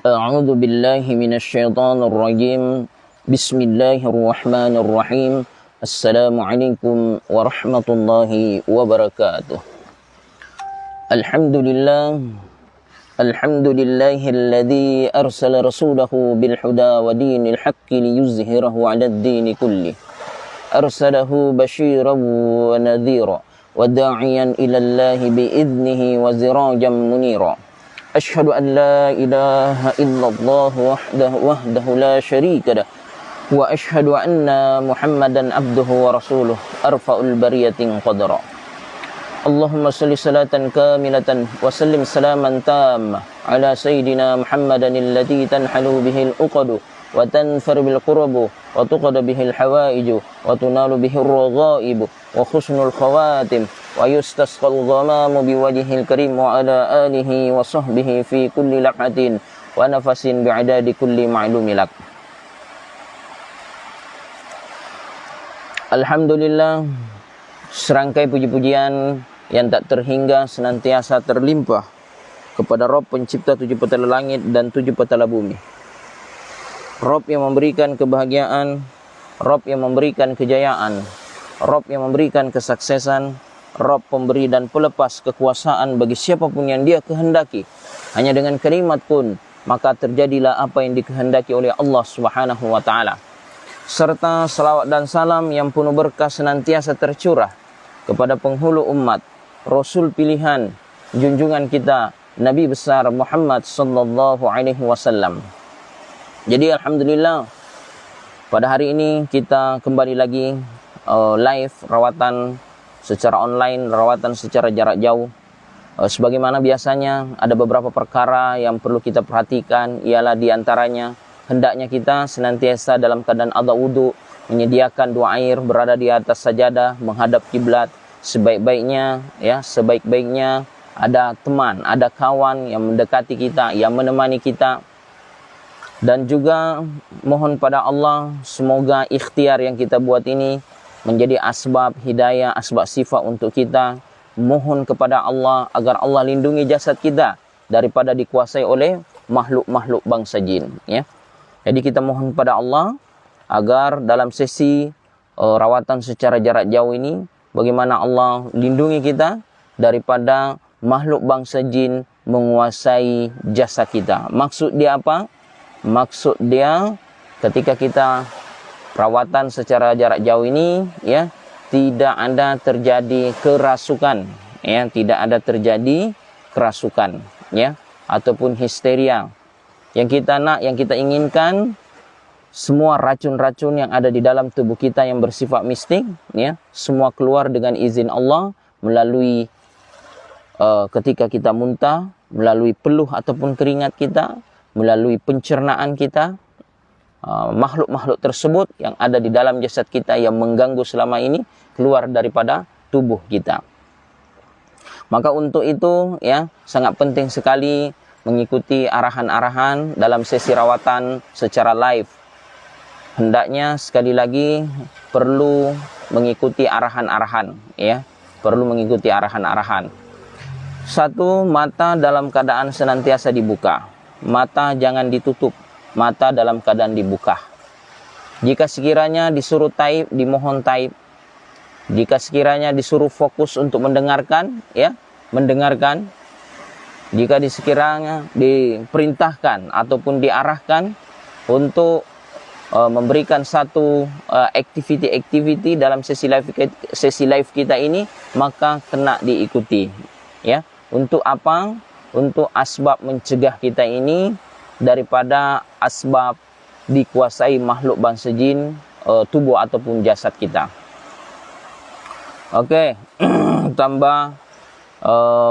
أعوذ بالله من الشيطان الرجيم بسم الله الرحمن الرحيم السلام عليكم ورحمة الله وبركاته الحمد لله الذي أرسل رسوله بالهدى ودين الحق ليظهره على الدين كله أرسله بشيرا ونذيرا وداعيا إلى الله بإذنه وزراجا منيرا أشهد أن لا إله إلا الله وحده لا شريك له وأشهد أن محمدا عبده ورسوله أرفع البرية قدرا اللهم صل صلاة كاملة وسلم سلاما تاما على سيدنا محمد الذي تنحل به العقد وتنفر بالقرب وتقضى به الحوائج وتنال به الرغائب وحسن الخواتم ويستسقى الغمام بوجه الكريم وعلى آله وصحبه في كل لمحة ونفس بعداد كل معلوم لك. Alhamdulillah, serangkai puji-pujian yang tak terhingga senantiasa terlimpah kepada Rabb pencipta tujuh petala langit dan tujuh petala bumi. Rabb yang memberikan kebahagiaan, Rabb yang memberikan kejayaan, Rabb yang memberikan kesuksesan, Rabb pemberi dan pelepas kekuasaan bagi siapapun yang Dia kehendaki. Hanya dengan kalimat pun maka terjadilah apa yang dikehendaki oleh Allah Subhanahu wa taala. Serta salawat dan salam yang penuh berkah senantiasa tercurah kepada penghulu umat, Rasul pilihan, junjungan kita, Nabi besar Muhammad sallallahu alaihi wasallam. Jadi alhamdulillah, pada hari ini kita kembali lagi live rawatan secara online, rawatan secara jarak jauh. Sebagaimana biasanya ada beberapa perkara yang perlu kita perhatikan, ialah diantaranya hendaknya kita senantiasa dalam keadaan ada wudu, menyediakan dua air, berada di atas sajadah, menghadap kiblat. Sebaik-baiknya ada teman, ada kawan yang mendekati kita, yang menemani kita. Dan juga mohon pada Allah semoga ikhtiar yang kita buat ini menjadi asbab hidayah, asbab sifat untuk kita. Mohon kepada Allah agar Allah lindungi jasad kita daripada dikuasai oleh makhluk-makhluk bangsa jin. Ya. Jadi kita mohon pada Allah agar dalam sesi rawatan secara jarak jauh ini, bagaimana Allah lindungi kita daripada makhluk bangsa jin menguasai jasad kita. Maksud dia apa? Maksud dia ketika kita perawatan secara jarak jauh ini, ya, tidak ada terjadi kerasukan, ya, tidak ada terjadi kerasukan, ya, ataupun histeria. Yang kita nak, yang kita inginkan, semua racun-racun yang ada di dalam tubuh kita yang bersifat mistik, ya, semua keluar dengan izin Allah melalui ketika kita muntah, melalui peluh ataupun keringat kita, melalui pencernaan kita. Makhluk-makhluk tersebut yang ada di dalam jasad kita yang mengganggu selama ini keluar daripada tubuh kita. Maka untuk itu, ya, sangat penting sekali mengikuti arahan-arahan dalam sesi rawatan secara live. Hendaknya sekali lagi perlu mengikuti arahan-arahan, ya, perlu mengikuti arahan-arahan. Satu, mata dalam keadaan senantiasa dibuka. Mata jangan ditutup, mata dalam keadaan dibuka. Jika sekiranya disuruh taib, dimohon taib. Jika sekiranya disuruh fokus untuk mendengarkan, ya, mendengarkan. Jika sekiranya diperintahkan ataupun diarahkan untuk memberikan satu aktiviti dalam sesi live kita ini, maka kena diikuti, ya. Untuk apa? Untuk asbab mencegah kita ini daripada asbab dikuasai makhluk bangsa jin tubuh ataupun jasad kita. Okey, tambah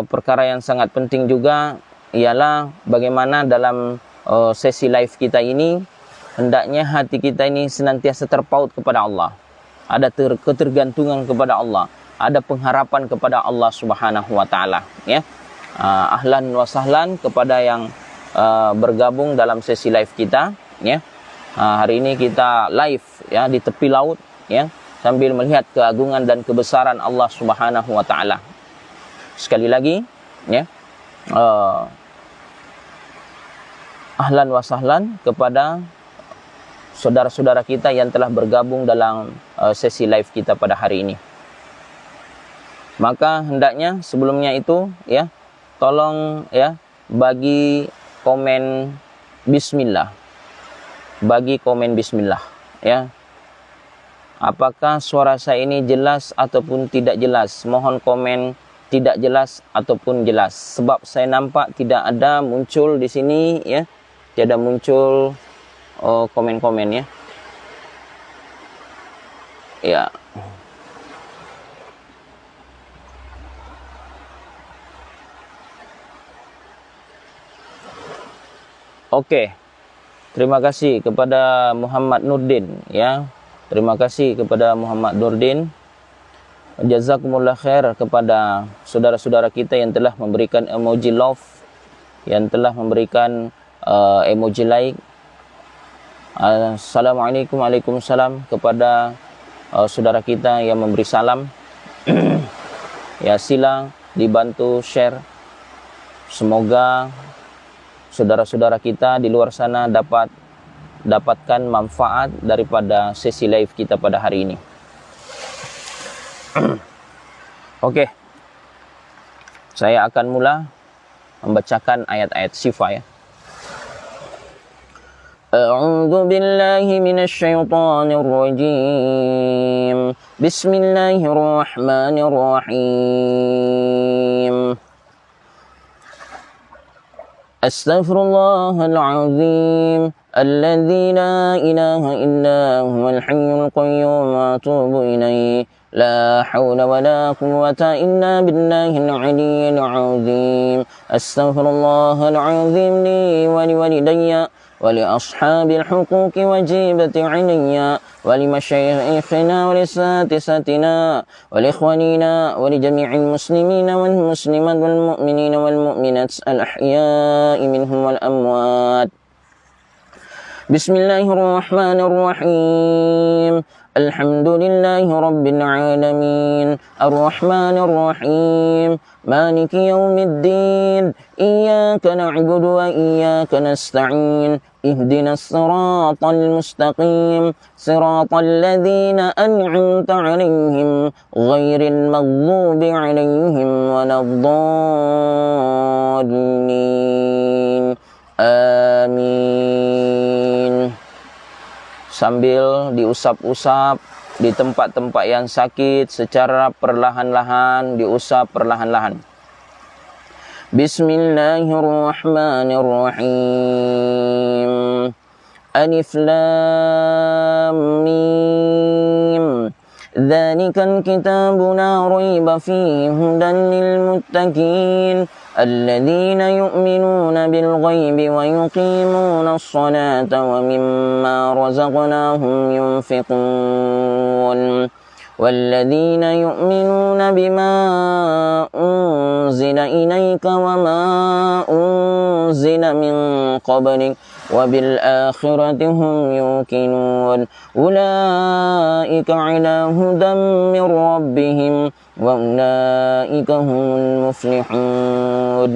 perkara yang sangat penting juga ialah bagaimana dalam sesi live kita ini hendaknya hati kita ini senantiasa terpaut kepada Allah. Ada ketergantungan kepada Allah, ada pengharapan kepada Allah Subhanahu wa taala, ya. Ahlan wa sahlan kepada yang bergabung dalam sesi live kita, ya. Hari ini kita live, ya, di tepi laut, ya, sambil melihat keagungan dan kebesaran Allah Subhanahu wa taala. Sekali lagi, ya, ahlan wa sahlan kepada saudara-saudara kita yang telah bergabung dalam sesi live kita pada hari ini. Maka hendaknya sebelumnya itu ya, tolong ya bagi komen bismillah. Bagi komen bismillah ya. Apakah suara saya ini jelas ataupun tidak jelas? Mohon komen tidak jelas ataupun jelas. Sebab saya nampak tidak ada muncul di sini ya. Tidak muncul komen-komen ya. Ya. Oke. Terima kasih kepada Muhammad Nurdin ya. Terima kasih kepada Muhammad Nurdin. Jazakumullah khair kepada saudara-saudara kita yang telah memberikan emoji love, yang telah memberikan emoji like. Assalamualaikum, waalaikumsalam kepada saudara kita yang memberi salam. Ya, sila dibantu share. Semoga saudara-saudara kita di luar sana dapatkan manfaat daripada sesi live kita pada hari ini. Oke. Saya akan mula membacakan ayat-ayat syifa ya. A'udzu billahi minasy syaithanir rajim. Bismillahirrahmanirrahim. Astaghfirullahal azim alladzi la ilaha illa huwal hayyul qayyum wa atubu ilaihi. لا حول ولا قوة إلا بالله العلي العظيم. أستغفر الله العظيم لي ولوالدي ولأصحاب الحقوق وجيبة علي ولمشايخنا ولأساتذتنا ولإخواننا ولجميع المسلمين والمسلمات والمؤمنين والمؤمنات الأحياء منهم والأموات. بسم الله الرحمن الرحيم. الحمد لله رب العالمين الرحمن الرحيم مالك يوم الدين إياك نعبد وإياك نستعين اهدنا الصراط المستقيم صراط الذين أنعمت عليهم غير المغضوب عليهم ولا الضالين آمين. Sambil diusap-usap di tempat-tempat yang sakit secara perlahan-lahan, diusap perlahan-lahan. Bismillahirrahmanirrahim. Alif Lam Mim. Dzalikal kitabu la raiba fihi hudan lil muttaqin. الذين يؤمنون بالغيب ويقيمون الصلاة ومما رزقناهم ينفقون والذين يؤمنون بما أنزل إليك وما أنزل من قبلك وبالآخرة هم يوقنون أولئك على هدى من ربهم وأولئك هم المفلحون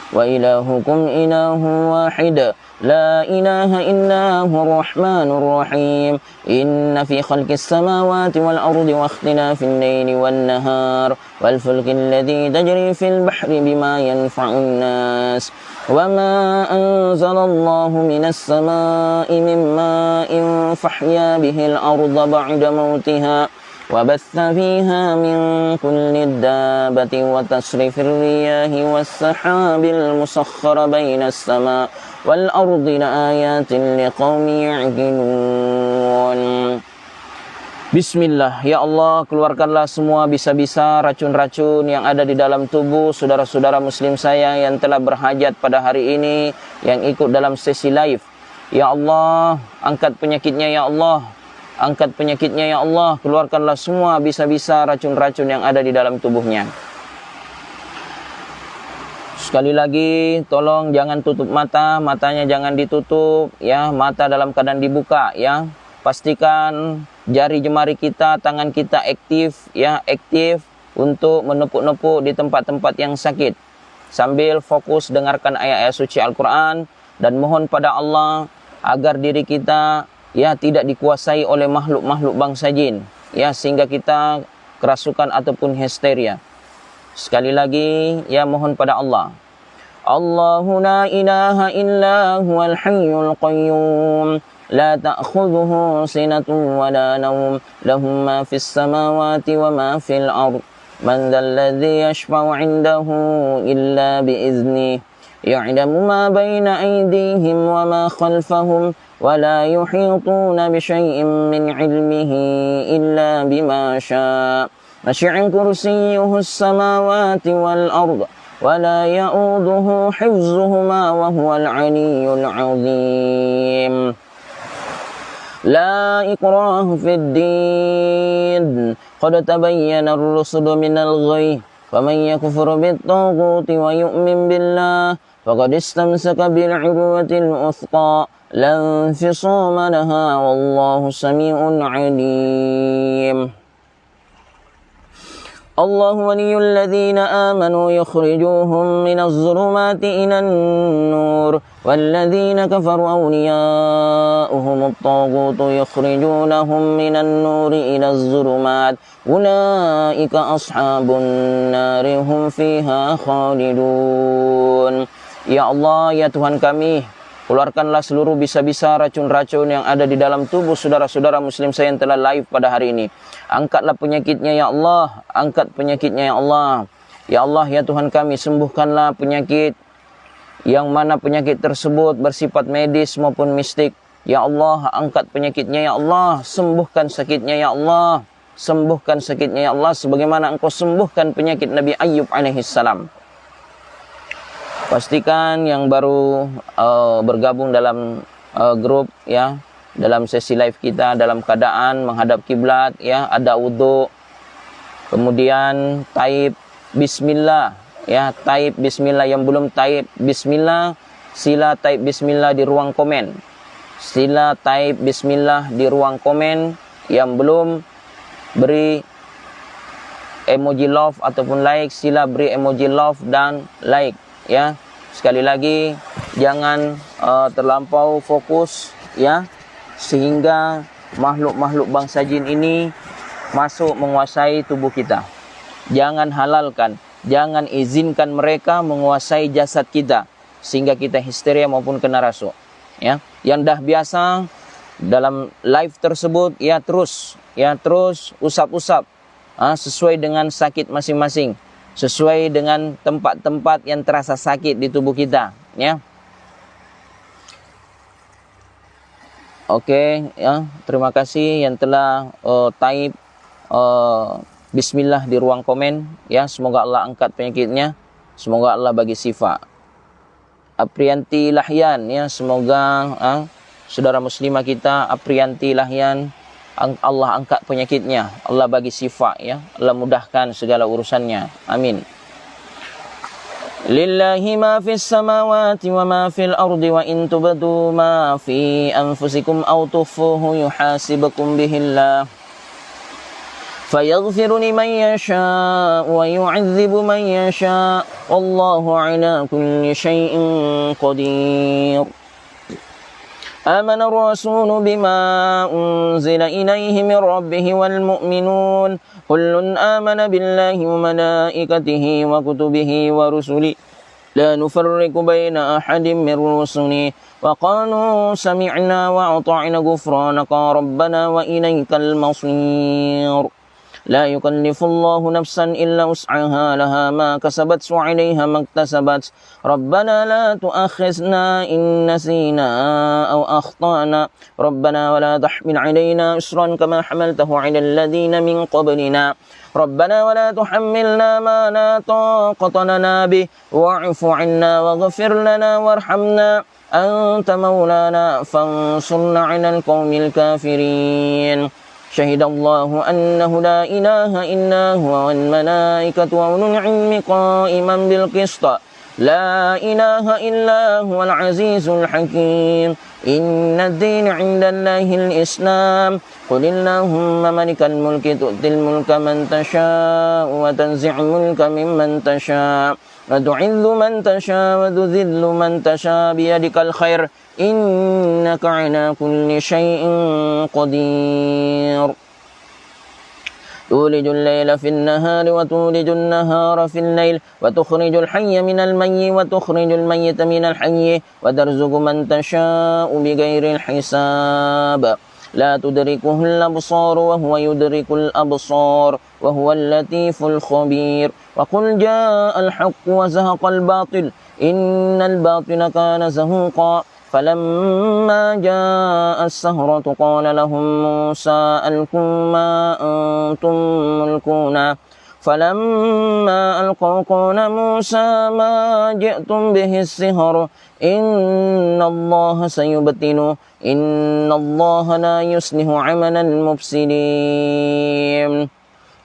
وإلهكم إله واحد لا إله إلا هو الرحمن الرحيم إن في خلق السماوات والأرض واختلاف الليل والنهار والفلك الذي تجري في البحر بما ينفع الناس وما أنزل الله من السماء من ماء فأحيا به الأرض بعد موتها وبث فيها من كل الدابة وتصريف الرياح والسحاب المسخر بين السماء والأرض لآيات لقوم يعقلون. Bismillah, ya Allah, keluarkanlah semua bisa-bisa racun-racun yang ada di dalam tubuh saudara-saudara muslim saya yang telah berhajat pada hari ini, yang ikut dalam sesi live. Ya Allah, angkat penyakitnya ya Allah. Angkat penyakitnya ya Allah, keluarkanlah semua bisa-bisa racun-racun yang ada di dalam tubuhnya. Sekali lagi, tolong jangan tutup mata, matanya jangan ditutup, ya, mata dalam keadaan dibuka, ya. Pastikan jari jemari kita, tangan kita aktif, ya, aktif untuk menepuk-nepuk di tempat-tempat yang sakit. Sambil fokus dengarkan ayat-ayat suci Al-Quran, dan mohon pada Allah agar diri kita ya tidak dikuasai oleh makhluk-makhluk bangsa jin ya, sehingga kita kerasukan ataupun histeria. Sekali lagi ya, mohon pada Allah. Allahu la ilaha illa huwal hayyul qayyum la ta'khudhuhu sinatun wa la nawm lahu ma fis samawati wa ma fil ard man dhal ladzi yashfa'u 'indahu illa bi idznihi ya'lamu ma bayna aydihim wa ma khalfahum wa la yuhituna bi syai'in min 'ilmihi illa bima syaa وسع كرسيه السماوات والأرض ولا يؤوده حفظهما وهو العلي العظيم لا إكراه في الدين قد تبين الرشد من الغي فمن يكفر بالطاغوت ويؤمن بالله فقد استمسك بالعروة الوثقى لا انفصام لها والله سميع عليم الله ولي الذين آمنوا يخرجوهم من الظلمات إلى النور والذين كفروا أولياؤهم الطاغوت يخرجونهم من النور إلى الظلمات أولئك أصحاب النار هم فيها خالدون. Ya Allah, ya Tuhan kami, keluarkanlah seluruh bisa-bisa racun-racun yang ada di dalam tubuh saudara-saudara muslim saya yang telah live pada hari ini. Angkatlah penyakitnya ya Allah, angkat penyakitnya ya Allah. Ya Allah, ya Tuhan kami, sembuhkanlah penyakit yang mana penyakit tersebut bersifat medis maupun mistik. Ya Allah, angkat penyakitnya ya Allah, sembuhkan sakitnya ya Allah, sembuhkan sakitnya ya Allah, sebagaimana Engkau sembuhkan penyakit Nabi Ayyub alaihissalam. Pastikan yang baru bergabung dalam grup ya, dalam sesi live kita dalam keadaan menghadap kiblat ya, ada wudu, kemudian taib bismillah ya, taib bismillah. Yang belum taib bismillah, sila taib bismillah di ruang komen. Sila taib bismillah di ruang komen. Yang belum beri emoji love ataupun like, sila beri emoji love dan like ya. Sekali lagi, jangan terlampau fokus ya, sehingga makhluk-makhluk bangsa jin ini masuk menguasai tubuh kita. Jangan halalkan, jangan izinkan mereka menguasai jasad kita sehingga kita histeria maupun kena rasuk ya. Yang dah biasa dalam live tersebut ya, terus usap-usap sesuai dengan sakit masing-masing, sesuai dengan tempat-tempat yang terasa sakit di tubuh kita ya. Oke ya, terima kasih yang telah taib bismillah di ruang komen ya. Semoga Allah angkat penyakitnya, semoga Allah bagi syifa. Aprianti Lahyan ya, semoga saudara muslimah kita Aprianti Lahyan, Allah angkat penyakitnya, Allah bagi syifa ya, Allah mudahkan segala urusannya, amin. Lillahi ma fis samawati wa ma fil ardi wa in tubdu ma fi anfusikum aw tukhfuhu yuhasibukum bihillah fayaghfiru liman yasha wa yu'adzibu man yasha wallahu ala kulli syai'in qadir. آمن الرسول بما أنزل إليه من ربه والمؤمنون كل آمن بالله وملائكته وكتبه ورسله لا نفرق بين أحد من رسله وقالوا سمعنا وأطعنا غفرانك ربنا وإليك المصير. لا يكلف الله نفسا إلا وسعها لها ما كسبت وعليها ما اكتسبت ربنا لا تؤاخذنا إن نسينا أو أخطأنا ربنا ولا تحمل علينا إصرا كما حملته على الذين من قبلنا ربنا ولا تحملنا ما لا طاقة لنا به واعف عنا واغفر لنا وارحمنا أنت مولانا فانصرنا على القوم الكافرين. شهد الله أنه لا إله إلا هو والملائكة وأولو العلم قائما بالقسط لا إله إلا هو العزيز الحكيم إن الدين عند الله الإسلام قل اللهم ملك الملك تؤتي الملك من تشاء وتنزع الملك ممن تشاء وتعز من تشاء وتذل من تشاء بيدك الخير إنك على كل شيء قدير تولج الليل في النهار وتولج النهار في الليل وتخرج الحي من الميت وتخرج الميت من الحي وترزق من تشاء بغير الحساب لا تدركه الأبصار وهو يدرك الأبصار وهو اللطيف الخبير وقل جاء الحق وزهق الباطل إن الباطل كان زهوقا فلما جاء السهرة قال لهم موسى ألقوا ما أنتم ملقون فلما ألقوا قال موسى ما جئتم به السحر إن الله سيبطله إن الله لا يصلح عمل المفسدين.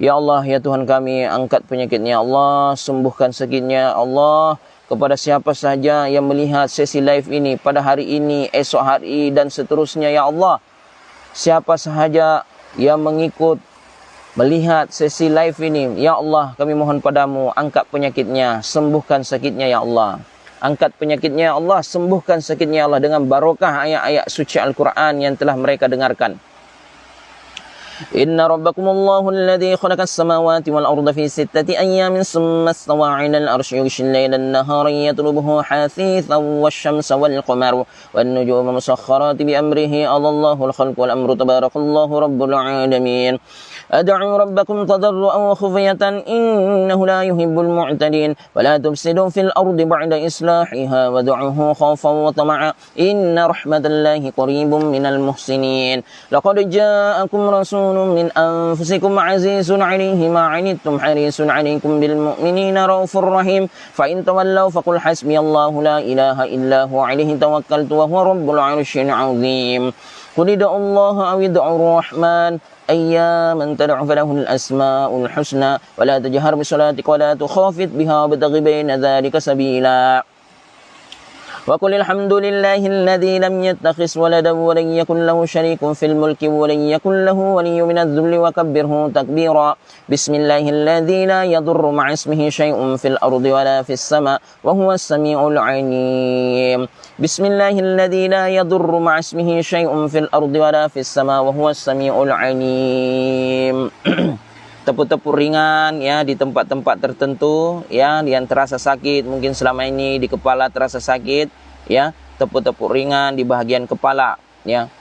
Ya Allah, ya Tuhan kami, angkat penyakitnya Allah, sembuhkan sakitnya Allah. Kepada siapa sahaja yang melihat sesi live ini pada hari ini, esok hari dan seterusnya, ya Allah. Siapa sahaja yang melihat sesi live ini, ya Allah, kami mohon padamu, angkat penyakitnya, sembuhkan sakitnya, ya Allah. Angkat penyakitnya, ya Allah, sembuhkan sakitnya, ya Allah, dengan barokah ayat-ayat suci Al-Quran yang telah mereka dengarkan. Inna rabbakumullahu alladhi khalaqas samawati wal arda fi 6 ayyamin thumma istawa 'alal arsyi yughshil layla an-nahara yatlubuhu hasithan wash-shamsa wal qamara wan nujuma musakhkharati bi amrihi Allahu al-khalqu wal amru tabarakallahu rabbul alamin. Ad'u rabbakum tadarruan wa khufyatan innahu la yuhibbul mu'tadin wa la tufsidu fil ardi ba'da islahiha wad'uhu khawfan wa tama'a inna rahmatallahi qaribun minal muhsinin. Laqad ja'akum rasulun min anfusikum azizun 'alayhi ma 'anittum harisun 'alaykum bil mu'minina raufur rahim fa in tawallaw faqul hasbiyallahu la ilaha illa huwa 'alayhi tawakkaltu wa huwa rabbul 'arsyil 'azim. Qul id'ullaha aw id'ur rahman أياما تدعو فله الأسماء الحسنى ولا تجهر بصلاتك ولا تخافت بها وابتغ بين ذلك سبيلا وقل الحمد لله الذي لم يتخذ ولدا ولن يكن له شريك في الملك ولن يكن له ولي من الذل وكبره تكبيرا بسم الله الذي لا يضر مع اسمه شيء في الأرض ولا في السماء وهو السميع العليم بسم الله الذي لا يضر مع اسمه شيء في الأرض ولا في السماء وهو السميع العليم. Tepuk-tepuk ringan ya di tempat-tempat tertentu ya yang terasa sakit, mungkin selama ini di kepala terasa sakit ya, tepuk-tepuk ringan di bahagian kepala ya.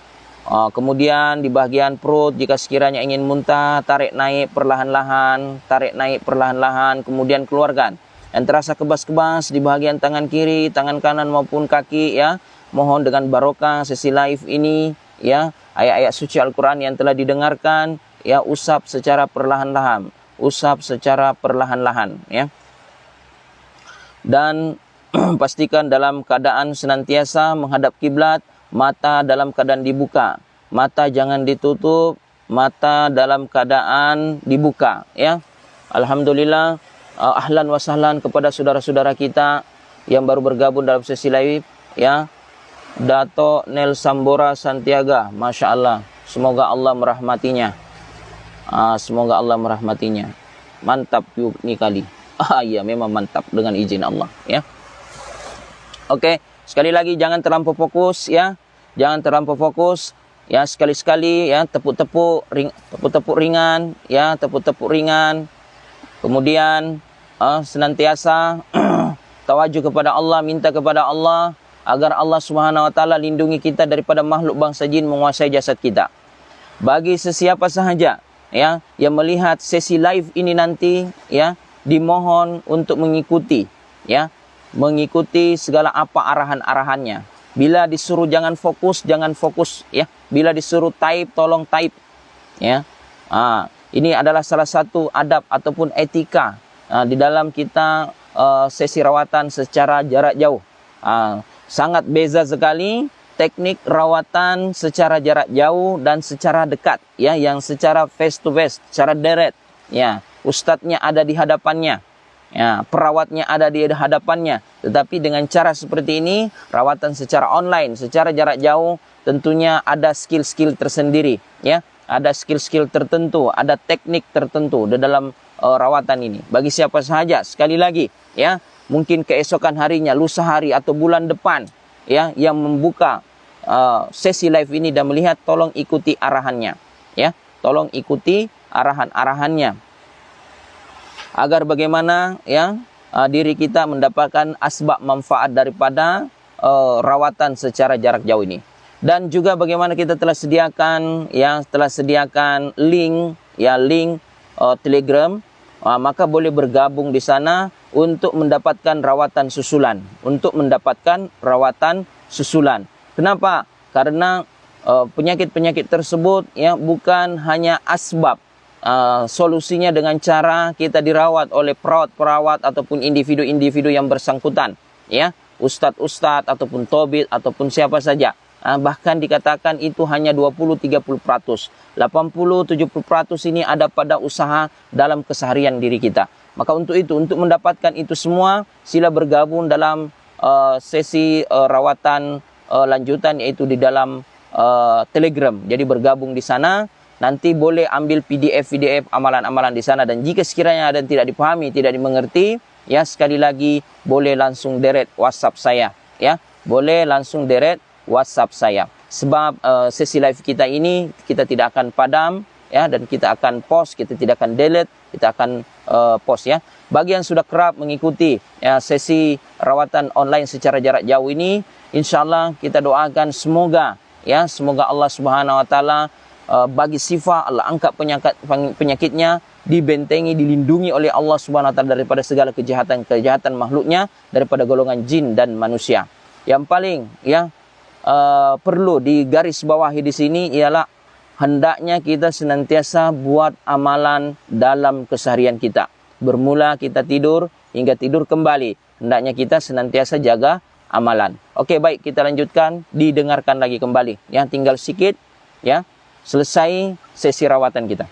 Kemudian di bahagian perut jika sekiranya ingin muntah, tarik naik perlahan-lahan, kemudian keluarkan. Yang terasa kebas-kebas di bahagian tangan kiri, tangan kanan maupun kaki ya, mohon dengan barokah sesi live ini ya, ayat-ayat suci Al-Quran yang telah didengarkan ya, usap secara perlahan-lahan ya. Dan pastikan dalam keadaan senantiasa menghadap kiblat, mata dalam keadaan dibuka, mata jangan ditutup, mata dalam keadaan dibuka ya. Alhamdulillah, ahlan wa sahlan kepada saudara-saudara kita yang baru bergabung dalam sesi live ya. Dato Nel Sambora Santiaga, Masya Allah, semoga Allah merahmatinya. Semoga Allah merahmatinya. Mantap yuk nih kali. Iya memang mantap dengan izin Allah ya. Oke, sekali lagi jangan terlampau fokus ya. Jangan terlampau fokus ya, sekali-sekali ya, tepuk-tepuk ringan ya, tepuk-tepuk ringan. Kemudian senantiasa tawajuh kepada Allah, minta kepada Allah agar Allah Subhanahu wa taala lindungi kita daripada makhluk bangsa jin menguasai jasad kita. Bagi sesiapa sahaja ya yang melihat sesi live ini nanti ya, dimohon untuk mengikuti ya, mengikuti segala apa arahan-arahannya. Bila disuruh jangan fokus ya. Bila disuruh type, tolong type ya. Ini adalah salah satu adab ataupun etika di dalam kita sesi rawatan secara jarak jauh. Sangat beza sekali teknik rawatan secara jarak jauh dan secara dekat ya, yang secara face to face, secara direct ya. Ustadznya ada di hadapannya ya, perawatnya ada di hadapannya. Tetapi dengan cara seperti ini, rawatan secara online, secara jarak jauh, tentunya ada skill-skill tersendiri ya. Ada skill-skill tertentu, ada teknik tertentu di dalam rawatan ini. Bagi siapa sahaja, sekali lagi ya, mungkin keesokan harinya, lusa hari atau bulan depan, ya, yang membuka sesi live ini dan melihat, tolong ikuti arahannya, ya, tolong ikuti arahan-arahannya, agar bagaimana, ya, diri kita mendapatkan asbab manfaat daripada rawatan secara jarak jauh ini. Dan juga bagaimana kita telah sediakan, ya, link, ya, link Telegram, maka boleh bergabung di sana untuk mendapatkan rawatan susulan. Kenapa? Karena penyakit-penyakit tersebut, ya, bukan hanya asbab, solusinya dengan cara kita dirawat oleh perawat ataupun individu-individu yang bersangkutan, ya, ustadz ataupun tobit ataupun siapa saja. Bahkan dikatakan itu hanya 20-30%. 80-70% ini ada pada usaha dalam keseharian diri kita. Maka untuk mendapatkan itu semua, sila bergabung dalam sesi rawatan lanjutan, yaitu di dalam Telegram. Jadi bergabung di sana, nanti boleh ambil PDF amalan-amalan di sana. Dan jika sekiranya ada yang tidak dipahami, tidak dimengerti, ya, sekali lagi boleh langsung direct WhatsApp saya, ya. Boleh langsung direct WhatsApp saya. Sebab sesi live kita ini kita tidak akan padam, ya, dan kita akan post, kita tidak akan delete, kita akan post, ya. Bagi yang sudah kerap mengikuti, ya, sesi rawatan online secara jarak jauh ini, insyaallah kita doakan semoga, ya, semoga Allah Subhanahu wa taala bagi sifat, Allah angkat penyakitnya, dibentengi, dilindungi oleh Allah Subhanahu wa taala daripada segala kejahatan makhluknya, daripada golongan jin dan manusia. Yang paling, ya, perlu digarisbawahi di sini ialah hendaknya kita senantiasa buat amalan dalam keseharian kita. Bermula kita tidur hingga tidur kembali, hendaknya kita senantiasa jaga amalan. Oke, baik, kita lanjutkan, didengarkan lagi kembali, ya, tinggal sikit, ya, selesai sesi rawatan kita.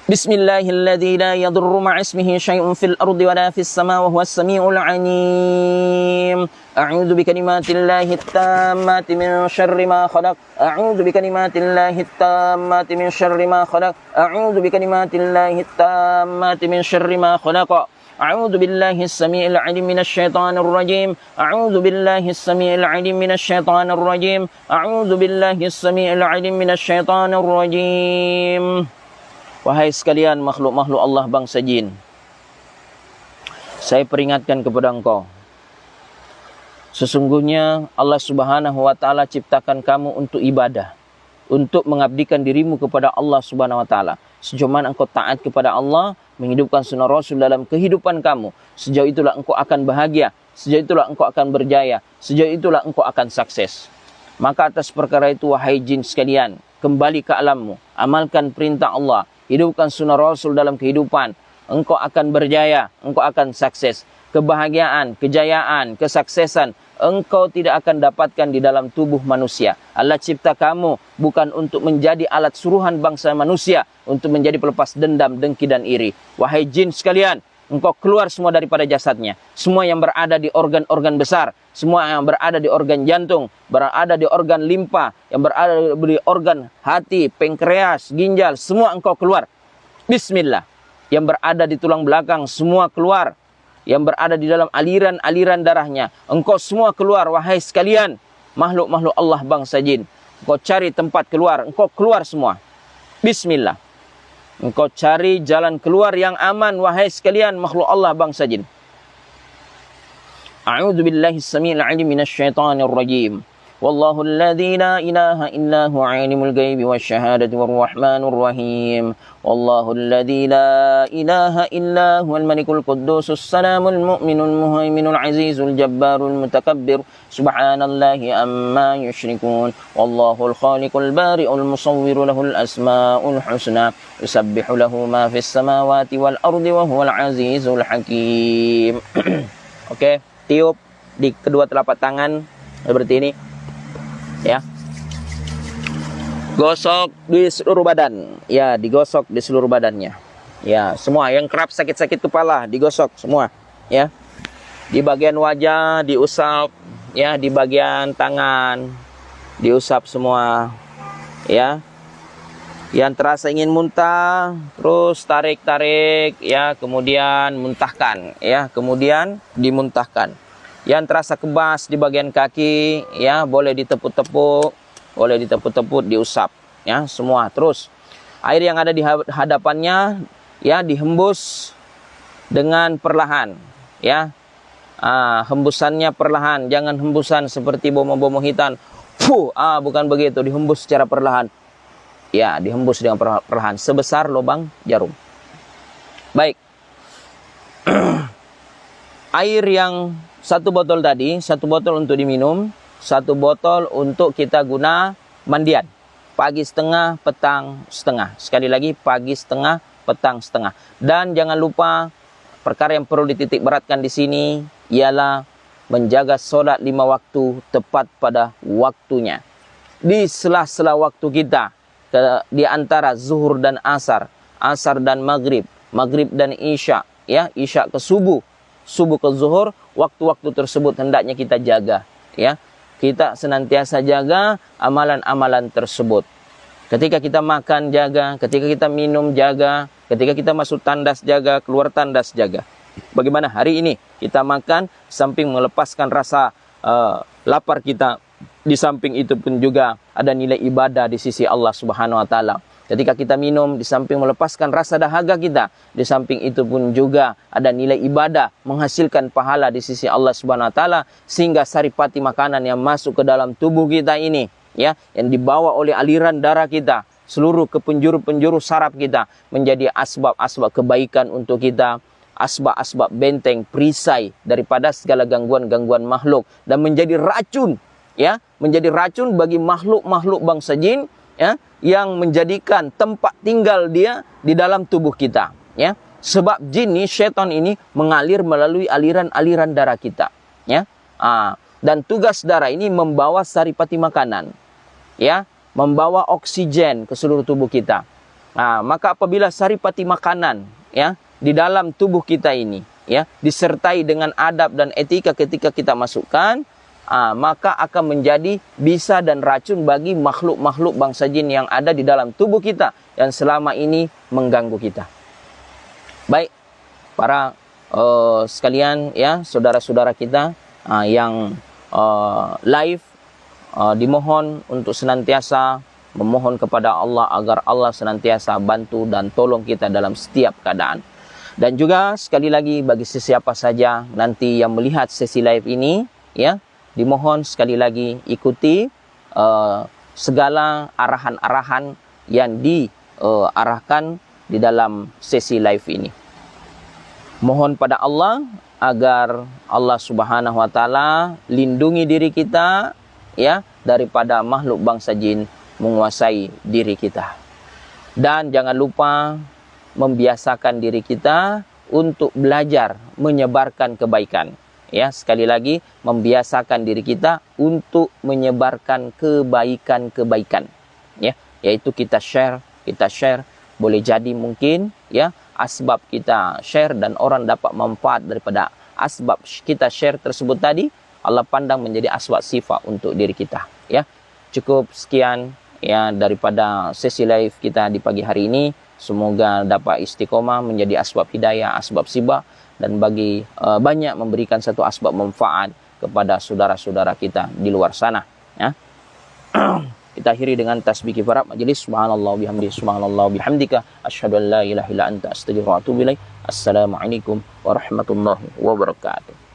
Bismillahilladzi la yadurru ma'ismihi syai'un fil ardi wa la fis sama wa huwas samiul 'alim. A'udzu bikalimatillahi tammati min syarri ma khalaq. A'udzu bikalimatillahi tammati min syarri ma khalaq. A'udzu bikalimatillahi tammati min syarri ma khalaq. A'udzu billahi as-sami'il 'alim minasy syaithanir rajim. A'udzu billahi as-sami'il 'alim minasy syaithanir rajim. A'udzu billahi as-sami'il 'alim minasy syaithanir rajim. Wahai sekalian makhluk-makhluk Allah bangsa jin, saya peringatkan kepada engkau, sesungguhnya Allah Subhanahu wa taala ciptakan kamu untuk ibadah, untuk mengabdikan dirimu kepada Allah Subhanahu wa taala. Sejauh mana engkau taat kepada Allah, menghidupkan sunnah Rasul dalam kehidupan kamu, sejauh itulah engkau akan bahagia, sejauh itulah engkau akan berjaya, sejauh itulah engkau akan sukses. Maka atas perkara itu, wahai jin sekalian, kembali ke alammu, amalkan perintah Allah, hidupkan sunnah Rasul dalam kehidupan, engkau akan berjaya, engkau akan sukses. Kebahagiaan, kejayaan, kesuksesan engkau tidak akan dapatkan di dalam tubuh manusia. Allah cipta kamu bukan untuk menjadi alat suruhan bangsa manusia, untuk menjadi pelepas dendam, dengki dan iri. Wahai jin sekalian, engkau keluar semua daripada jasadnya. Semua yang berada di organ-organ besar, semua yang berada di organ jantung, berada di organ limpa, yang berada di organ hati, pankreas, ginjal, semua engkau keluar. Bismillah. Yang berada di tulang belakang, semua keluar. Yang berada di dalam aliran-aliran darahnya, engkau semua keluar. Wahai sekalian, makhluk-makhluk Allah bangsa jin, engkau cari tempat keluar, engkau keluar semua. Bismillah. Engkau cari jalan keluar yang aman, wahai sekalian makhluk Allah bangsa jin. A'udzu billahi as-sami'il 'alim minasy syaithanir rajim. Wallahu alladzi la ilaha illa huwa 'alimul ghaibi wasyahadati warrahmanur rahim. Wallahu alladzi la ilaha illa huwal malikul quddusus salamul mu'minul muhaiminul azizul jabbarul mutakabbir. Subhanallahi amma yusyrikun. Wallahul khaliqul bari'ul musawwiru lahul asmaul husna. Yusabbihu lahu ma fis samawati wal ardi wa huwal azizul hakim. Oke, tiup di kedua telapak tangan seperti ini. Ya. Gosok di seluruh badan. Ya, digosok di seluruh badannya. Ya, semua yang kerap sakit-sakit kepala digosok semua, ya. Di bagian wajah diusap, ya, di bagian tangan diusap semua, ya. Yang terasa ingin muntah, terus tarik-tarik, ya, kemudian muntahkan, ya, kemudian dimuntahkan. Yang terasa kebas di bagian kaki, ya, boleh ditepuk-tepuk, diusap, ya, semua. Terus air yang ada di hadapannya, ya, dihembus dengan perlahan, ya. Hembusannya perlahan, jangan hembusan seperti bomo-bomo hitam. Bukan begitu, dihembus secara perlahan. Ya, dihembus dengan perlahan sebesar lubang jarum. Baik. Air yang 1 botol tadi, 1 botol untuk diminum, 1 botol untuk kita guna mandian. Pagi setengah, petang setengah. Sekali lagi, pagi setengah, petang setengah. Dan jangan lupa, perkara yang perlu dititik beratkan di sini ialah menjaga solat 5 waktu tepat pada waktunya. Di sela-sela waktu kita, di antara zuhur dan asar, asar dan maghrib, maghrib dan isya, ya, isya ke subuh, subuh ke zuhur, waktu-waktu tersebut hendaknya kita jaga, ya. Kita senantiasa jaga amalan-amalan tersebut. Ketika kita makan, jaga. Ketika kita minum, jaga. Ketika kita masuk tandas, jaga. Keluar tandas, jaga. Bagaimana hari ini kita makan, samping melepaskan rasa lapar kita, di samping itu pun juga ada nilai ibadah di sisi Allah Subhanahu wa taala. Ketika kita minum, di samping melepaskan rasa dahaga kita, di samping itu pun juga ada nilai ibadah, menghasilkan pahala di sisi Allah Subhanahu wa taala, sehingga saripati makanan yang masuk ke dalam tubuh kita ini, ya, yang dibawa oleh aliran darah kita, seluruh ke penjuru-penjuru saraf kita, menjadi asbab-asbab kebaikan untuk kita, asbab-asbab benteng, perisai daripada segala gangguan-gangguan makhluk, dan menjadi racun, ya, menjadi racun bagi makhluk-makhluk bangsa jin, ya, yang menjadikan tempat tinggal dia di dalam tubuh kita, ya. Sebab jin ini, syaitan ini mengalir melalui aliran-aliran darah kita, ya. Dan tugas darah ini membawa saripati makanan, ya, membawa oksigen ke seluruh tubuh kita. Maka apabila saripati makanan, ya, di dalam tubuh kita ini, ya, disertai dengan adab dan etika ketika kita masukkan, maka akan menjadi bisa dan racun bagi makhluk-makhluk bangsa jin yang ada di dalam tubuh kita yang selama ini mengganggu kita. Baik, para sekalian, ya, saudara-saudara kita yang live, dimohon untuk senantiasa memohon kepada Allah agar Allah senantiasa bantu dan tolong kita dalam setiap keadaan. Dan juga sekali lagi bagi sesiapa saja nanti yang melihat sesi live ini, ya, dimohon sekali lagi ikuti segala arahan-arahan yang diarahkan di dalam sesi live ini. Mohon pada Allah agar Allah Subhanahu wa taala lindungi diri kita, ya, daripada makhluk bangsa jin menguasai diri kita. Dan jangan lupa membiasakan diri kita untuk belajar menyebarkan kebaikan, ya. Sekali lagi, membiasakan diri kita untuk menyebarkan kebaikan-kebaikan, ya, yaitu kita share, boleh jadi mungkin, ya, asbab kita share dan orang dapat manfaat daripada asbab kita share tersebut tadi, Allah pandang menjadi asbab sifat untuk diri kita, ya. Cukup sekian, ya, daripada sesi live kita di pagi hari ini. Semoga dapat istiqomah menjadi asbab hidayah, asbab sibah, dan bagi banyak memberikan satu asbab manfaat kepada saudara-saudara kita di luar sana, ya. Kita akhiri dengan tasbih kifarat majelis. Subhanallah bihamdihi, subhanallah bihamdika, asyhadu an la ilaha illa anta, astaghfiruka wa atubu ilaik. Assalamualaikum warahmatullahi wabarakatuh.